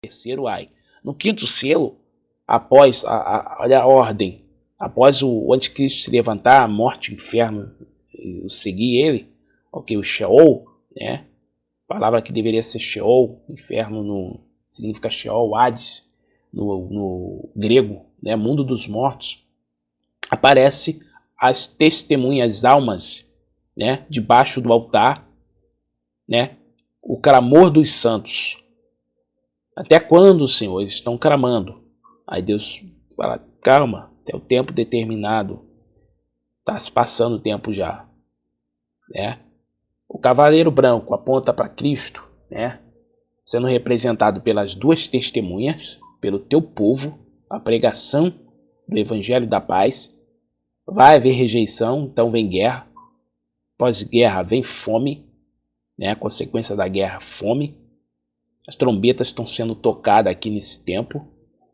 terceiro ai. No quinto selo, após olha a ordem, após o anticristo se levantar, a morte, o inferno, seguir ele, ok, o Sheol, né? Palavra que deveria ser Sheol, inferno significa Sheol, Hades, no grego, né? Mundo dos mortos. Aparece as testemunhas, as almas, né? Debaixo do altar, né? O clamor dos santos. Até quando, Senhor, eles estão clamando? Aí Deus fala, calma, até o tempo determinado. Está se passando o tempo já, né? O cavaleiro branco aponta para Cristo, né? Sendo representado pelas duas testemunhas, pelo teu povo, a pregação do evangelho da paz. Vai haver rejeição, então vem guerra. Pós-guerra vem fome, né? A consequência da guerra, fome. As trombetas estão sendo tocadas aqui nesse tempo,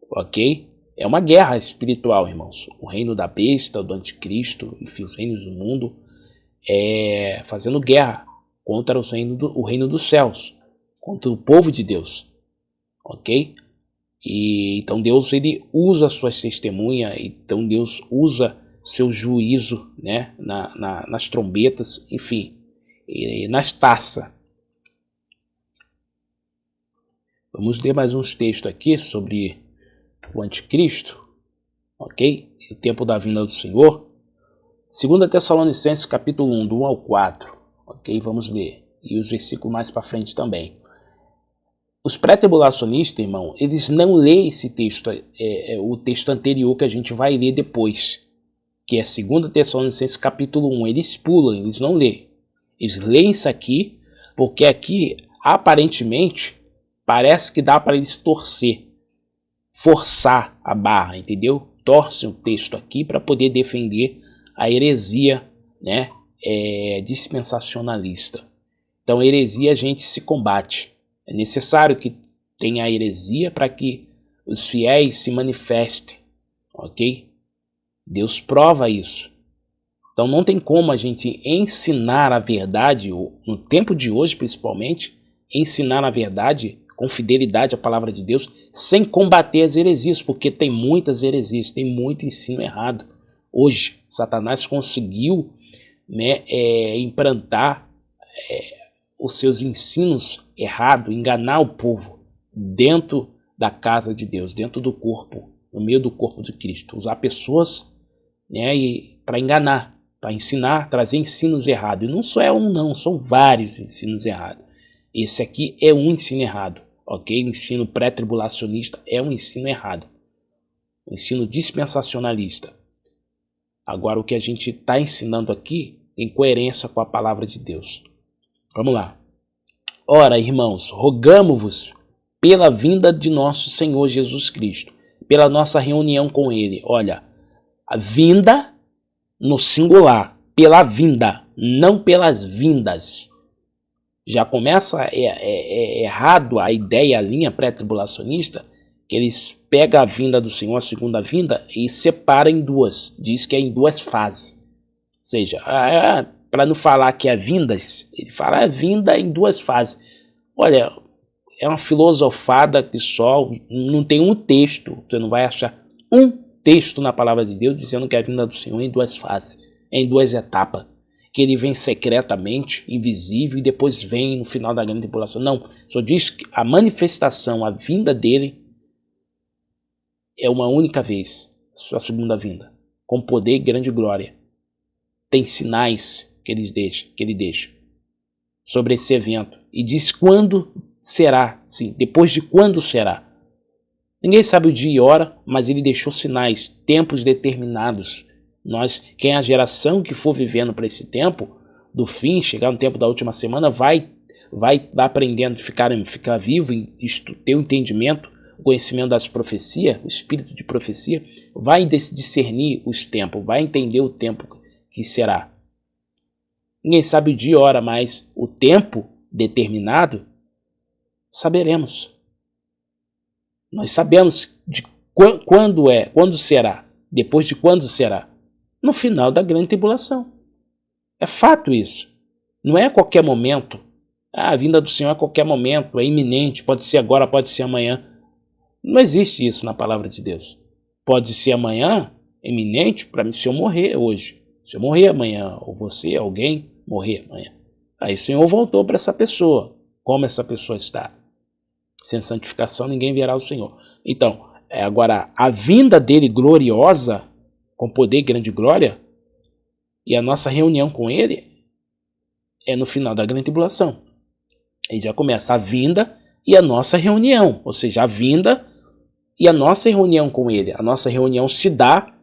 ok? É uma guerra espiritual, irmãos. O reino da besta, do anticristo, enfim, os reinos do mundo, fazendo guerra contra o reino dos céus, contra o povo de Deus, ok? E então Deus ele usa suas testemunhas, então Deus usa seu juízo, né, nas trombetas, enfim, e nas taças. Vamos ler mais uns textos aqui sobre o anticristo, ok? O tempo da vinda do Senhor. 2 Tessalonicenses capítulo 1, do 1 ao 4, ok? Vamos ler. E os versículos mais para frente também. Os pré-tribulacionistas, irmão, eles não leem esse texto, o texto anterior que a gente vai ler depois, que é 2 Tessalonicenses capítulo 1. Eles pulam, eles não leem. Eles leem isso aqui, porque aqui, aparentemente, parece que dá para eles torcer, forçar a barra, entendeu? Torcem o texto aqui para poder defender a heresia, né, dispensacionalista. Então, heresia a gente se combate. É necessário que tenha a heresia para que os fiéis se manifestem, ok? Deus prova isso. Então, não tem como a gente ensinar a verdade, no tempo de hoje principalmente, ensinar a verdade com fidelidade à palavra de Deus, sem combater as heresias, porque tem muitas heresias, tem muito ensino errado. Hoje, Satanás conseguiu, né, implantar os seus ensinos errados, enganar o povo dentro da casa de Deus, dentro do corpo, no meio do corpo de Cristo. Usar pessoas, né, para enganar, para ensinar, trazer ensinos errados. E não só é um não, são vários ensinos errados. Esse aqui é um ensino errado, ok? O ensino pré-tribulacionista é um ensino errado. O ensino dispensacionalista. Agora, o que a gente está ensinando aqui tem coerência com a palavra de Deus. Vamos lá. Ora, irmãos, rogamo-vos pela vinda de nosso Senhor Jesus Cristo, pela nossa reunião com Ele. Olha, a vinda no singular, pela vinda, não pelas vindas. Já começa errado a ideia, a linha pré-tribulacionista, que eles pegam a vinda do Senhor, a segunda vinda, e separam em duas. Diz que é em duas fases. Ou seja, para não falar que é vindas, ele fala a vinda em duas fases. Olha, é uma filosofada que só não tem um texto, você não vai achar um texto na palavra de Deus dizendo que a vinda do Senhor é em duas fases, é em duas etapas. Que ele vem secretamente, invisível, e depois vem no final da grande tribulação. Não, só diz que a manifestação, a vinda dele é uma única vez, sua segunda vinda, com poder e grande glória. Tem sinais que ele deixa sobre esse evento. E diz quando será, sim, depois de quando será. Ninguém sabe o dia e hora, mas ele deixou sinais, tempos determinados. Quem é a geração que for vivendo para esse tempo, do fim, chegar no tempo da última semana, vai aprendendo, ficar vivo, ter o entendimento, o conhecimento das profecias, o espírito de profecia, vai discernir os tempos, vai entender o tempo que será. Ninguém sabe o dia e hora, mas o tempo determinado, saberemos. Nós sabemos de quando será, depois de quando será. No final da grande tribulação. É fato isso. Não é a qualquer momento. A vinda do Senhor é a qualquer momento, é iminente, pode ser agora, pode ser amanhã. Não existe isso na palavra de Deus. Pode ser amanhã, eminente, para mim, se eu morrer hoje. Se eu morrer amanhã, ou você, alguém, morrer amanhã. Aí o Senhor voltou para essa pessoa. Como essa pessoa está? Sem santificação, ninguém verá o Senhor. Então, agora, a vinda dele gloriosa, com poder e grande glória, e a nossa reunião com ele, é no final da grande tribulação. Aí já começa a vinda e a nossa reunião. Ou seja, a vinda e a nossa reunião com ele. A nossa reunião se dá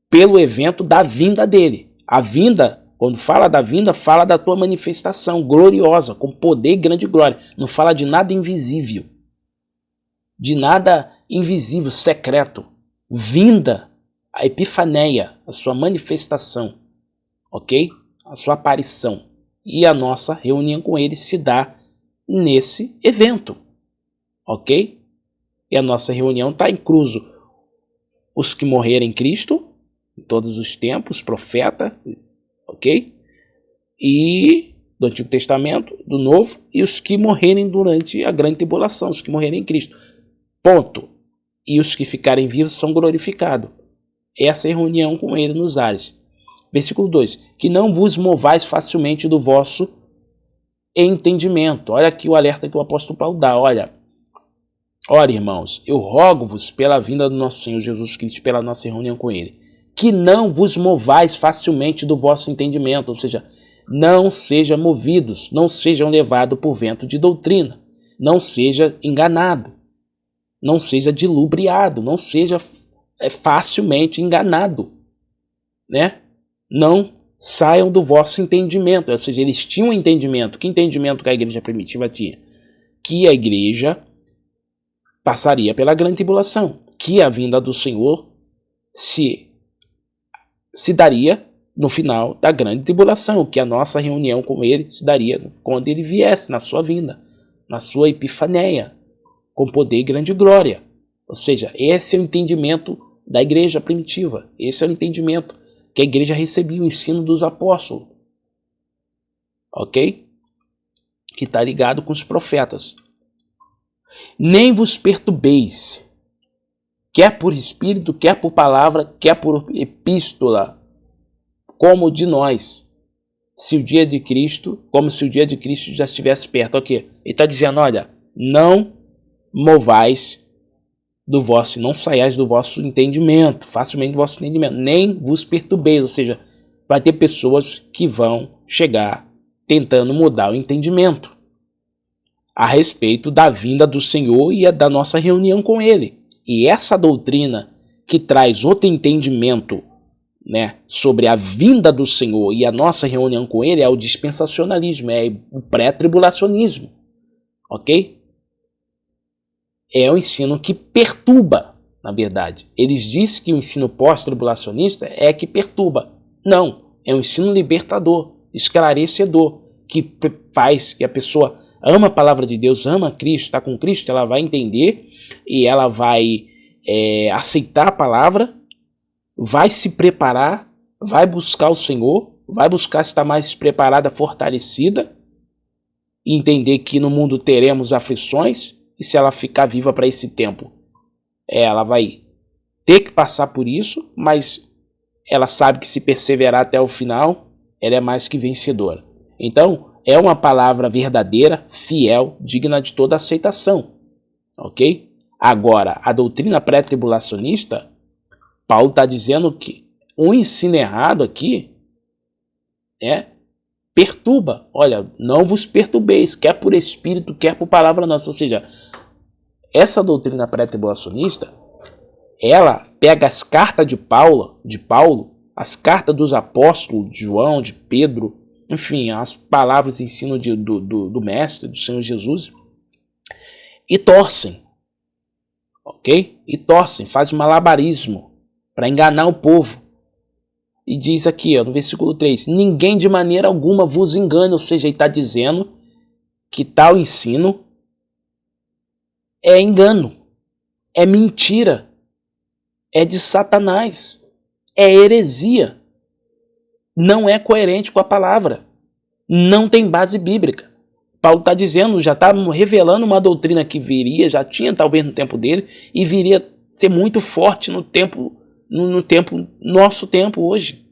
pelo evento da vinda dele. A vinda, quando fala da vinda, fala da tua manifestação gloriosa, com poder e grande glória. Não fala de nada invisível. De nada invisível, secreto. Vinda, a epifaneia, a sua manifestação. Ok? A sua aparição. E a nossa reunião com ele se dá nesse evento. Ok? E a nossa reunião está incluso os que morreram em Cristo, em todos os tempos, profeta, ok? E do Antigo Testamento, do Novo, e os que morrerem durante a grande tribulação, os que morrerem em Cristo. Ponto. E os que ficarem vivos são glorificados. Essa é a reunião com ele nos ares. Versículo 2. Que não vos movais facilmente do vosso entendimento. Olha aqui o alerta que o apóstolo Paulo dá. Olha, irmãos, eu rogo-vos pela vinda do nosso Senhor Jesus Cristo, pela nossa reunião com ele, que não vos movais facilmente do vosso entendimento, ou seja, não sejam movidos, não sejam levados por vento de doutrina, não seja enganado, não seja dilubriado, não seja facilmente enganado, né? Não saiam do vosso entendimento, ou seja, eles tinham um entendimento. Que entendimento que a igreja primitiva tinha? Que a igreja passaria pela grande tribulação, que a vinda do Senhor se daria no final da grande tribulação, que a nossa reunião com ele se daria quando ele viesse, na sua vinda, na sua epifaneia, com poder e grande glória. Ou seja, esse é o entendimento da igreja primitiva, esse é o entendimento que a igreja recebia, o ensino dos apóstolos, ok? Que está ligado com os profetas. Nem vos perturbeis, quer por espírito, quer por palavra, quer por epístola, como de nós, se o dia de Cristo, como se o dia de Cristo já estivesse perto. Ok? Ele está dizendo, olha, não movais do vosso, não saiais do vosso entendimento, facilmente do vosso entendimento, nem vos perturbeis, ou seja, vai ter pessoas que vão chegar tentando mudar o entendimento a respeito da vinda do Senhor e da nossa reunião com ele. E essa doutrina que traz outro entendimento, né, sobre a vinda do Senhor e a nossa reunião com ele é o dispensacionalismo, é o pré-tribulacionismo, ok? É o ensino que perturba, na verdade. Eles dizem que o ensino pós-tribulacionista é que perturba. Não, é um ensino libertador, esclarecedor, que faz que a pessoa ama a palavra de Deus, ama Cristo, está com Cristo, ela vai entender e ela vai aceitar a palavra, vai se preparar, vai buscar o Senhor, vai buscar estar mais preparada, fortalecida, e entender que no mundo teremos aflições, e se ela ficar viva para esse tempo, ela vai ter que passar por isso, mas ela sabe que se perseverar até o final, ela é mais que vencedora. Então, é uma palavra verdadeira, fiel, digna de toda aceitação. Ok? Agora, a doutrina pré-tribulacionista, Paulo está dizendo que o ensino errado aqui perturba. Olha, não vos perturbeis, quer por espírito, quer por palavra nossa. Ou seja, essa doutrina pré-tribulacionista, ela pega as cartas de Paulo, as cartas dos apóstolos, de João, de Pedro, enfim, as palavras de ensino do Mestre, do Senhor Jesus, e torcem, ok? E torcem, fazem malabarismo para enganar o povo. E diz aqui, no versículo 3, ninguém de maneira alguma vos engane, ou seja, ele está dizendo que tal ensino é engano, é mentira, é de Satanás, é heresia, não é coerente com a palavra, não tem base bíblica. Paulo está dizendo, já está revelando uma doutrina que viria, já tinha talvez no tempo dele, e viria ser muito forte no nosso tempo hoje,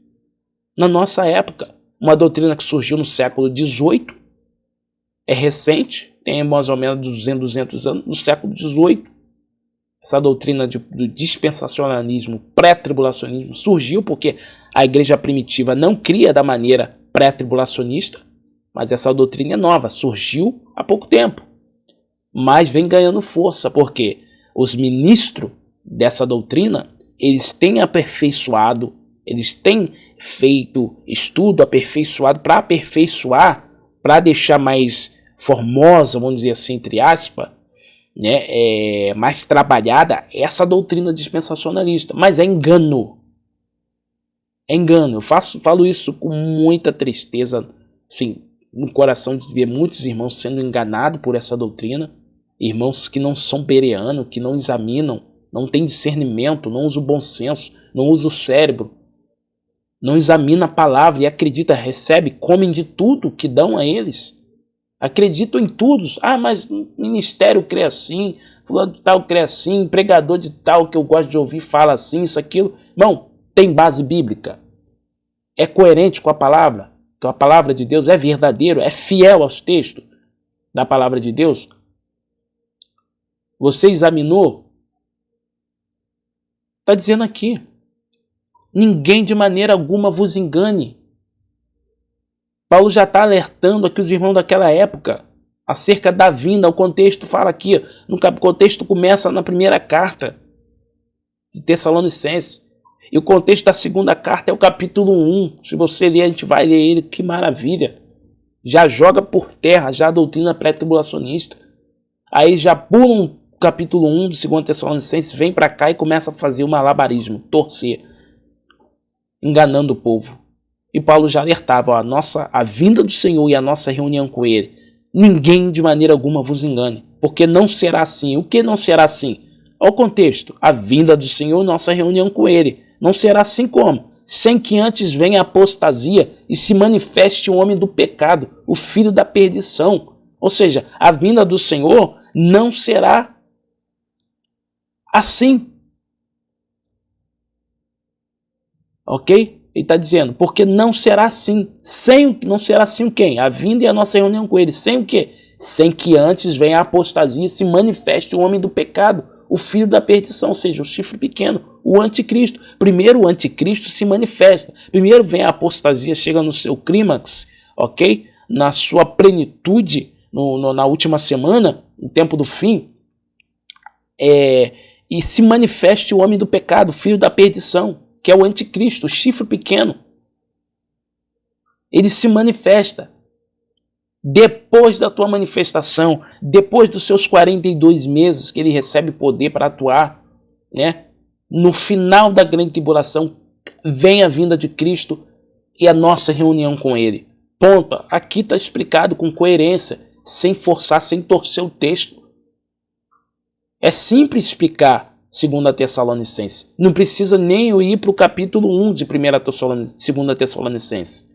na nossa época. Uma doutrina que surgiu no século XVIII, é recente, tem mais ou menos 200 anos, no século XVIII. Essa doutrina do dispensacionalismo, pré-tribulacionismo, surgiu porque a igreja primitiva não cria da maneira pré-tribulacionista, mas essa doutrina é nova, surgiu há pouco tempo, mas vem ganhando força, porque os ministros dessa doutrina, eles têm aperfeiçoado, eles têm feito estudo aperfeiçoado para aperfeiçoar, para deixar mais formosa, vamos dizer assim, entre aspas, né, mais trabalhada essa doutrina dispensacionalista, mas é engano. É engano. Eu falo isso com muita tristeza, sim, no coração, de ver muitos irmãos sendo enganados por essa doutrina, irmãos que não são bereanos, que não examinam, não têm discernimento, não usam o bom senso, não usam o cérebro, não examina a palavra e acredita, recebe, comem de tudo que dão a eles. Acreditam em tudo. Ah, mas o ministério crê assim, fulano de tal crê assim, pregador de tal que eu gosto de ouvir fala assim, isso, aquilo. Não, tem base bíblica. É coerente com a palavra. Então a palavra de Deus é verdadeiro, é fiel aos textos da palavra de Deus. Você examinou? Está dizendo aqui. Ninguém de maneira alguma vos engane. Paulo já está alertando aqui os irmãos daquela época acerca da vinda. O contexto fala aqui, o contexto começa na primeira carta de Tessalonicenses. E o contexto da segunda carta é o capítulo 1. Se você ler, a gente vai ler ele, que maravilha. Já joga por terra já a doutrina pré-tribulacionista. Aí já pula o capítulo 1 de 2 Tessalonicenses, vem para cá e começa a fazer um malabarismo, torcer, enganando o povo. E Paulo já alertava, ó, a vinda do Senhor e a nossa reunião com Ele, ninguém de maneira alguma vos engane, porque não será assim. O que não será assim? Olha o contexto, a vinda do Senhor e nossa reunião com Ele. Não será assim como? Sem que antes venha a apostasia e se manifeste o homem do pecado, o filho da perdição. Ou seja, a vinda do Senhor não será assim. Ok? Ele está dizendo, porque não será assim. Não será assim o quem? A vinda e a nossa reunião com Ele. Sem o quê? Sem que antes venha a apostasia e se manifeste o homem do pecado, o filho da perdição, ou seja, o chifre pequeno, o anticristo. Primeiro o anticristo se manifesta. Primeiro vem a apostasia, chega no seu clímax, ok? Na sua plenitude, na última semana, no tempo do fim, e se manifeste o homem do pecado, o filho da perdição, que é o anticristo, o chifre pequeno. Ele se manifesta. Depois da tua manifestação, depois dos seus 42 meses que ele recebe poder para atuar, né? No final da grande tribulação, vem a vinda de Cristo e a nossa reunião com Ele. Ponto. Aqui está explicado com coerência, sem forçar, sem torcer o texto. É simples explicar 2 Tessalonicenses. Não precisa nem eu ir para o capítulo 1 de 2 Tessalonicenses.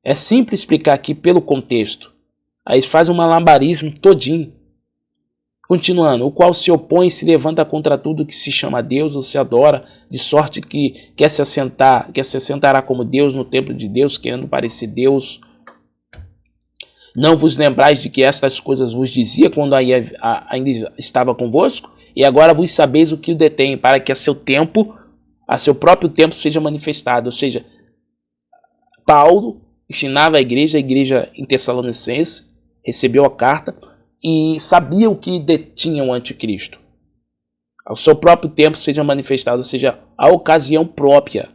É simples explicar aqui pelo contexto. Aí faz um malabarismo todinho. Continuando, o qual se opõe e se levanta contra tudo que se chama Deus ou se adora, de sorte que quer se assentará como Deus no templo de Deus, querendo parecer Deus. Não vos lembrais de que estas coisas vos dizia quando ainda estava convosco? E agora vos sabeis o que o detém, para que a seu próprio tempo seja manifestado. Ou seja, Paulo ensinava a igreja em Tessalonicenses, recebeu a carta e sabia o que detinha o anticristo. Ao seu próprio tempo seja manifestado, ou seja, a ocasião própria.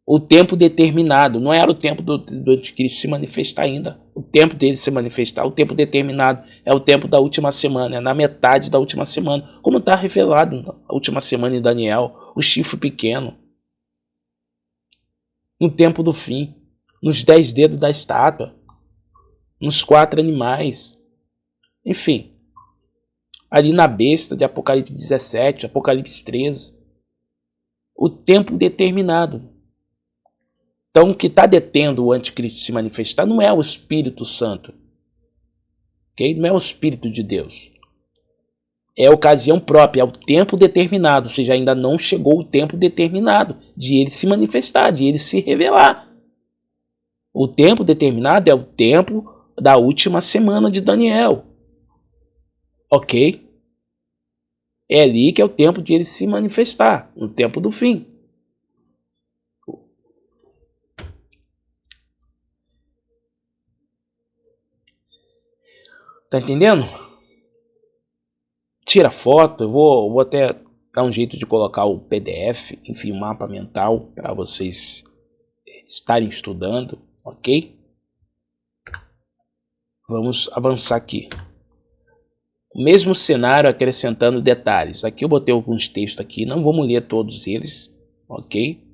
O tempo determinado, não era o tempo do anticristo se manifestar ainda. O tempo dele se manifestar, o tempo determinado é o tempo da última semana, é na metade da última semana, como está revelado na última semana em Daniel, o chifre pequeno. No tempo do fim, nos 10 dedos da estátua, nos 4 animais, enfim, ali na besta de Apocalipse 17, Apocalipse 13, o tempo determinado. Então, o que está detendo o anticristo se manifestar não é o Espírito Santo, ok? Não é o Espírito de Deus. É a ocasião própria, é o tempo determinado, ou seja, ainda não chegou o tempo determinado de ele se manifestar, de ele se revelar. O tempo determinado é o tempo da última semana de Daniel, ok? É ali que é o tempo de ele se manifestar, no tempo do fim. Tá entendendo? Tira foto, eu vou até dar um jeito de colocar o PDF, enfim, o mapa mental para vocês estarem estudando, ok? Vamos avançar aqui. O mesmo cenário acrescentando detalhes. Aqui eu botei alguns textos aqui, não vamos ler todos eles, ok?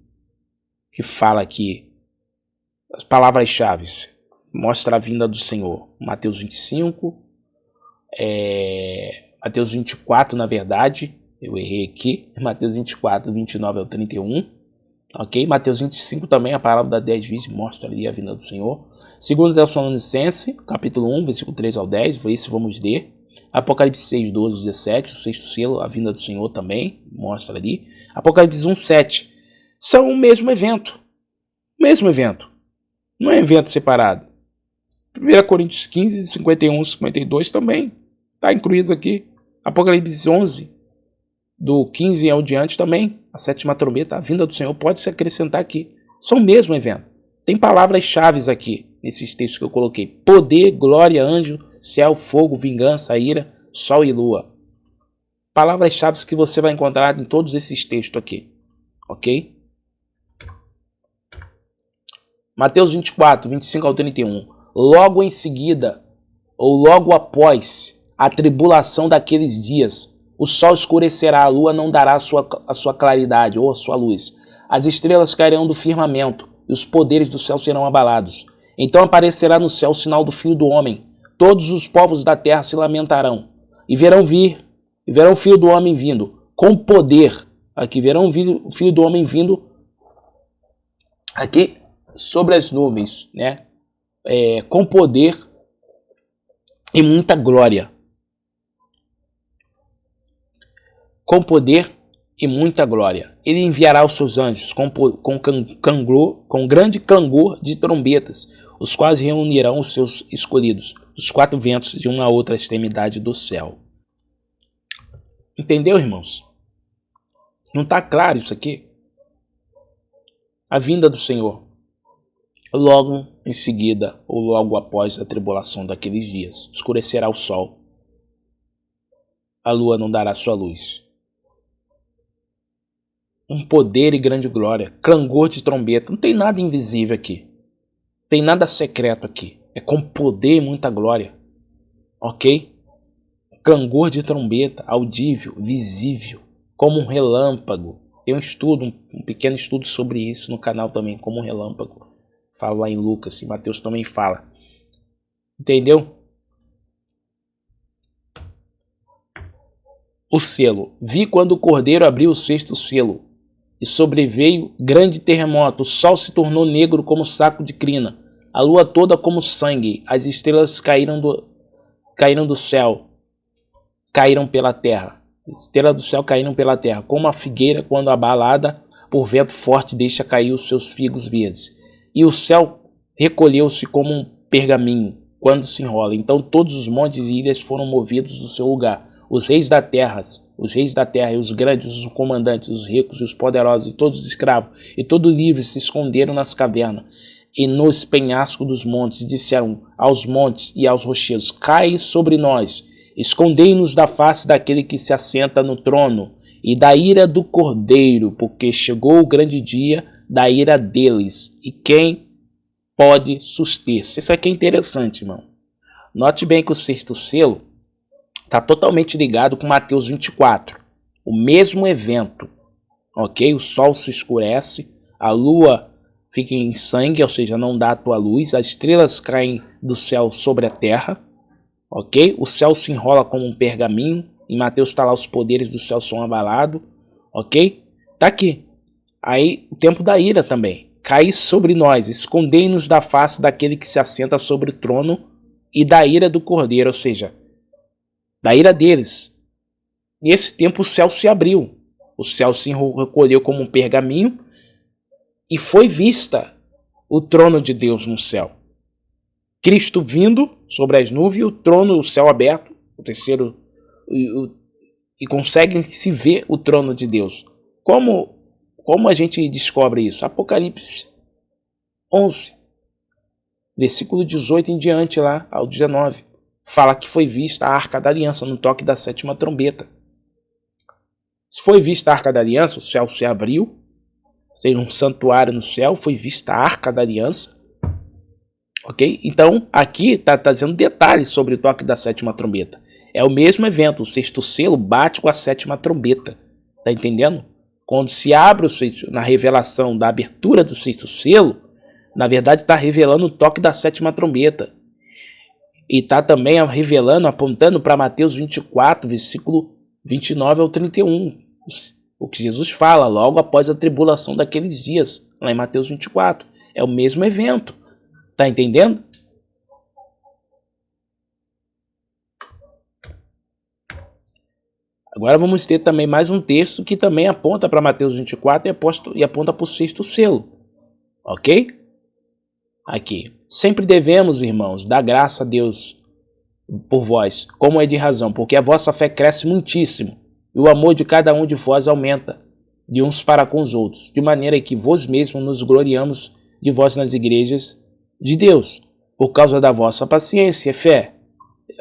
Que fala aqui as palavras-chave. Mostra a vinda do Senhor. Mateus 25, Mateus 24, na verdade, eu errei aqui. Mateus 24, 29 ao 31. Ok? Mateus 25 também, a parábola da 10 virgens mostra ali a vinda do Senhor. 2 Tessalonicenses, capítulo 1, versículo 3 ao 10, esse vamos ler. Apocalipse 6, 12, 17, o sexto selo, a vinda do Senhor também, mostra ali. Apocalipse 1, 7, são o mesmo evento. Mesmo evento. Não é evento separado. 1 Coríntios 15, 51, 52 também está incluídos aqui. Apocalipse 11, do 15 ao diante também, a sétima trombeta, a vinda do Senhor pode se acrescentar aqui. São o mesmo evento. Tem palavras-chave aqui, nesses textos que eu coloquei. Poder, glória, anjo, céu, fogo, vingança, ira, sol e lua. Palavras-chave que você vai encontrar em todos esses textos aqui. Ok? Mateus 24, 25 ao 31. Logo em seguida, ou logo após a tribulação daqueles dias, o sol escurecerá, a lua não dará a sua claridade ou a sua luz. As estrelas cairão do firmamento e os poderes do céu serão abalados. Então aparecerá no céu o sinal do Filho do Homem. Todos os povos da terra se lamentarão e verão o Filho do Homem vindo com poder. Aqui verão o Filho do Homem vindo aqui sobre as nuvens, né? Com poder e muita glória. Com poder e muita glória. Ele enviará os seus anjos com grande clangor de trombetas, os quais reunirão os seus escolhidos, dos quatro ventos de uma outra extremidade do céu. Entendeu, irmãos? Não está claro isso aqui? A vinda do Senhor, logo em seguida, ou logo após a tribulação daqueles dias, escurecerá o sol, a lua não dará sua luz. Um poder e grande glória, clangor de trombeta, não tem nada invisível aqui, não tem nada secreto aqui, é com poder e muita glória, ok? Clangor de trombeta, audível, visível, como um relâmpago. Tem um estudo, um pequeno estudo sobre isso no canal também, como um relâmpago. Fala lá em Lucas, e Mateus também fala. Entendeu? O selo. Vi quando o cordeiro abriu o sexto selo, e sobreveio grande terremoto. O sol se tornou negro como saco de crina, a lua toda como sangue, as estrelas caíram do céu, caíram pela terra. As estrelas do céu caíram pela terra, como a figueira quando abalada por vento forte deixa cair os seus figos verdes. E o céu recolheu-se como um pergaminho quando se enrola. Então todos os montes e ilhas foram movidos do seu lugar. Os reis da terra e os grandes, os comandantes, os ricos e os poderosos e todos os escravos e todo livre se esconderam nas cavernas e nos penhascos dos montes, e disseram aos montes e aos rochedos: cai sobre nós, escondei-nos da face daquele que se assenta no trono e da ira do cordeiro, porque chegou o grande dia da ira deles, e quem pode suster-se? Isso aqui é interessante, irmão. Note bem que o sexto selo está totalmente ligado com Mateus 24. O mesmo evento, ok? O sol se escurece, a lua fica em sangue, ou seja, não dá a tua luz, as estrelas caem do céu sobre a terra, ok? O céu se enrola como um pergaminho, em Mateus está lá, os poderes do céu são abalados, ok? Tá aqui. Aí o tempo da ira também. caí sobre nós, escondei-nos da face daquele que se assenta sobre o trono e da ira do cordeiro, ou seja, da ira deles. Nesse tempo o céu se abriu, o céu se recolheu como um pergaminho e foi vista o trono de Deus no céu. Cristo vindo sobre as nuvens, o trono, o céu aberto, o terceiro, e consegue se ver o trono de Deus. Como a gente descobre isso? Apocalipse 11, versículo 18 em diante, lá ao 19, fala que foi vista a Arca da Aliança no toque da 7ª trombeta. Se foi vista a Arca da Aliança, o céu se abriu, tem um santuário no céu, foi vista a Arca da Aliança. Ok? Então, aqui está dizendo detalhes sobre o toque da 7ª trombeta. É o mesmo evento, o sexto selo bate com a 7ª trombeta. Tá entendendo? Quando se abre o sexto, na revelação da abertura do sexto selo, na verdade está revelando o toque da 7ª trombeta. E está também revelando, apontando para Mateus 24, versículo 29 ao 31. O que Jesus fala logo após a tribulação daqueles dias, lá em Mateus 24. É o mesmo evento. Tá entendendo? Agora vamos ter também mais um texto que também aponta para Mateus 24 e aponta para o sexto selo. Ok? Aqui. Sempre devemos, irmãos, dar graça a Deus por vós, como é de razão, porque a vossa fé cresce muitíssimo, e o amor de cada um de vós aumenta, de uns para com os outros, de maneira que vós mesmos nos gloriamos de vós nas igrejas de Deus, por causa da vossa paciência e fé.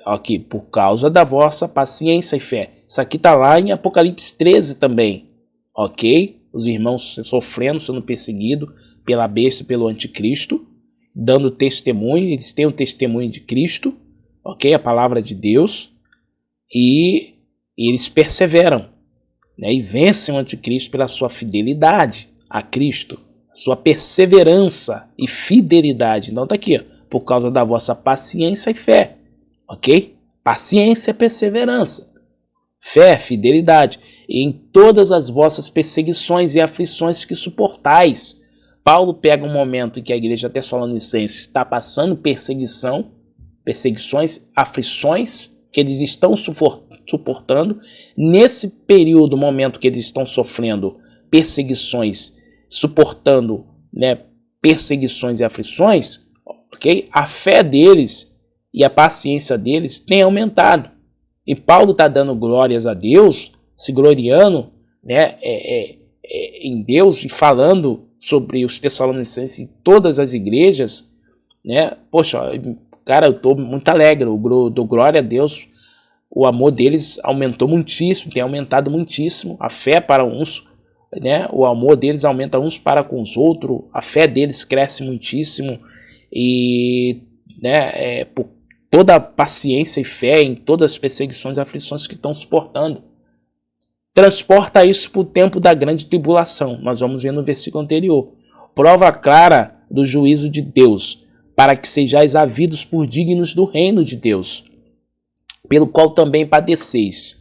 Aqui, por causa da vossa paciência e fé. Isso aqui está lá em Apocalipse 13 também. Ok? Os irmãos sofrendo, sendo perseguidos pela besta, pelo anticristo, dando testemunho, eles têm o testemunho de Cristo, ok? A palavra de Deus, e eles perseveram, né? E vencem o anticristo pela sua fidelidade a Cristo, sua perseverança e fidelidade. Então está aqui, ó, por causa da vossa paciência e fé, ok? Paciência e perseverança, fé, fidelidade, e em todas as vossas perseguições e aflições que suportais. Paulo pega um momento em que a igreja tessalonicense está passando perseguições, aflições que eles estão suportando. Nesse período, momento que eles estão sofrendo perseguições, suportando, né, perseguições e aflições, ok? A fé deles e a paciência deles tem aumentado. E Paulo está dando glórias a Deus, se gloriando, né, em Deus e falando sobre os tessalonicenses em todas as igrejas, né? Poxa, cara, eu estou muito alegre, eu dou glória a Deus, o amor deles aumentou muitíssimo, tem aumentado muitíssimo, a fé para uns, né? O amor deles aumenta uns para com os outros, a fé deles cresce muitíssimo, e, né, por toda a paciência e fé em todas as perseguições e aflições que estão suportando. Transporta isso para o tempo da grande tribulação. Nós vamos ver no versículo anterior. Prova clara do juízo de Deus, para que sejais havidos por dignos do reino de Deus, pelo qual também padeceis.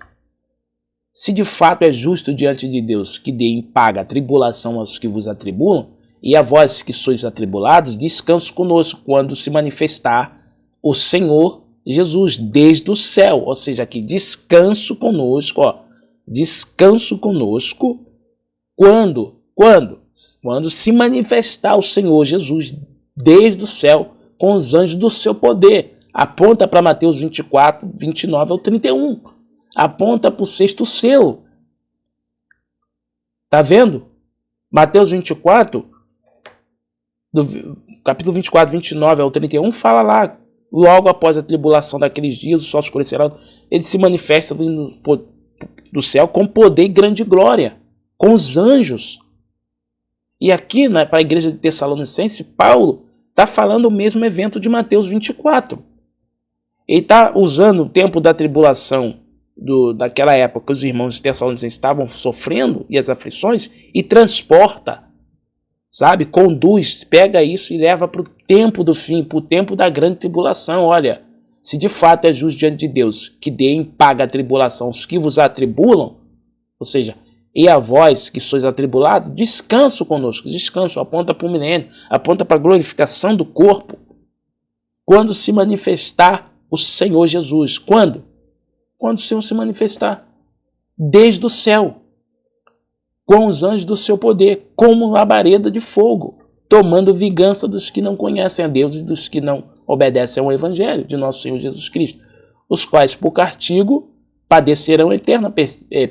Se de fato é justo diante de Deus que dê em paga a tribulação aos que vos atribulam, e a vós que sois atribulados, descanso conosco quando se manifestar o Senhor Jesus desde o céu. Ou seja, aqui descanso conosco, ó. Descanso conosco quando se manifestar o Senhor Jesus desde o céu com os anjos do seu poder. Aponta para Mateus 24, 29 ao 31. Aponta para o sexto selo. Tá vendo? Mateus 24, do capítulo 24, 29 ao 31, fala lá, logo após a tribulação daqueles dias, o sol escurecerá, ele se manifesta do céu com poder e grande glória, com os anjos. E aqui, né, para a igreja de Tessalonicense, Paulo está falando o mesmo evento de Mateus 24. Ele está usando o tempo da tribulação daquela época que os irmãos de Tessalonicenses estavam sofrendo e as aflições, e transporta, sabe, conduz, pega isso e leva para o tempo do fim, para o tempo da grande tribulação. Olha, se de fato é justo diante de Deus que dê em paga a tribulação os que vos atribulam, ou seja, E a vós que sois atribulados, descanso conosco. Descanso aponta para o milênio, aponta para a glorificação do corpo. Quando se manifestar o Senhor Jesus. Quando? Quando o Senhor se manifestar. Desde o céu. Com os anjos do seu poder. Como labareda de fogo. Tomando vingança dos que não conhecem a Deus e dos que não obedecem ao Evangelho de nosso Senhor Jesus Cristo. Os quais, por castigo, padecerão eterna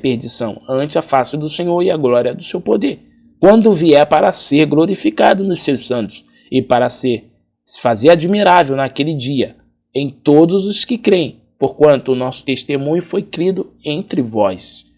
perdição ante a face do Senhor e a glória do seu poder, quando vier para ser glorificado nos seus santos e para se fazer admirável naquele dia em todos os que creem, porquanto o nosso testemunho foi crido entre vós.